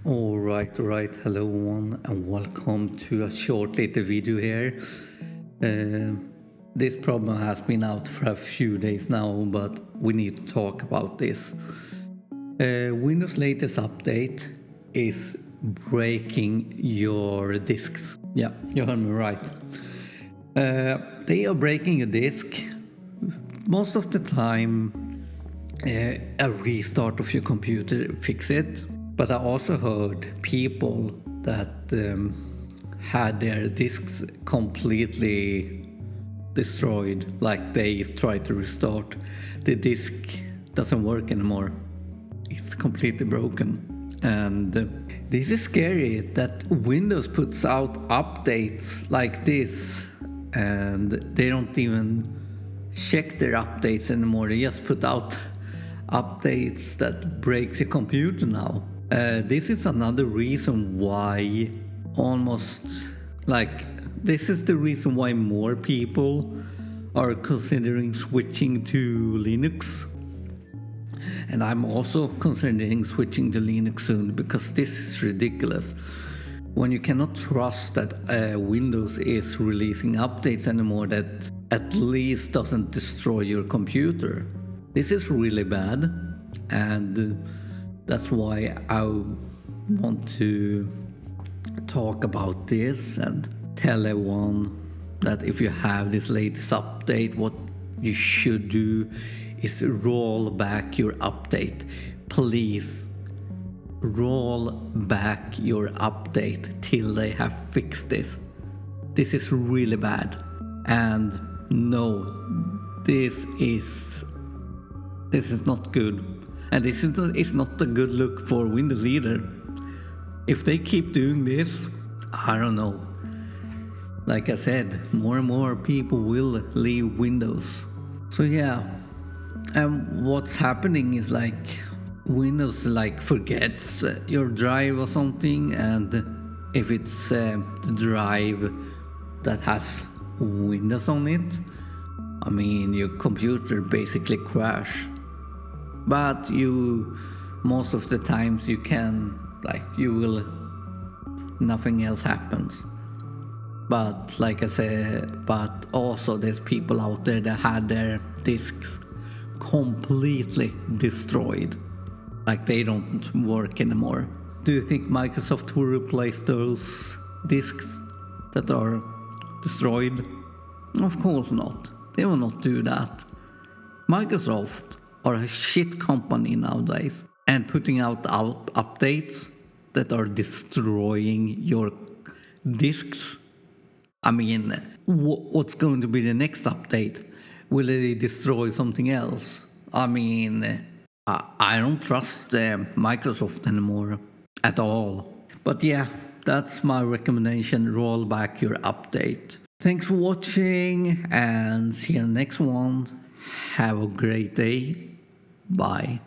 Alright, hello everyone and welcome to a short little video here. This problem has been out for a few days now, but we need to talk about this. Windows latest update is breaking your disks. Yeah, you heard me right. They are breaking your disk. Most of the time, a restart of your computer fix it. But I also heard people that had their disks completely destroyed, like they try to restart. The disk doesn't work anymore. It's completely broken. And this is scary that Windows puts out updates like this and they don't even check their updates anymore. They just put out updates that breaks your computer now. This is another reason why this is the reason why more people are considering switching to Linux. And I'm also considering switching to Linux soon because this is ridiculous. When you cannot trust that Windows is releasing updates anymore that at least doesn't destroy your computer. This is really bad, and that's why I want to talk about this and tell everyone that if you have this latest update, what you should do is roll back your update. Please roll back your update till they have fixed this. This is really bad. And no, this is not good. And this is not a good look for Windows either. If they keep doing this, I don't know. Like I said, more and more people will leave Windows. So yeah, and what's happening is like Windows forgets your drive or something, and if it's the drive that has Windows on it, I mean your computer basically crash. But most of the times nothing else happens. But like I said, but also there's people out there that had their disks completely destroyed. Like they don't work anymore. Do you think Microsoft will replace those disks that are destroyed? Of course not. They will not do that. Microsoft are a shit company nowadays and putting out updates that are destroying your disks. I mean, what's going to be the next update? Will they destroy something else? I mean, I don't trust Microsoft anymore at all. But yeah, that's my recommendation. Roll back your update. Thanks for watching and see you in the next one. Have a great day. Bye.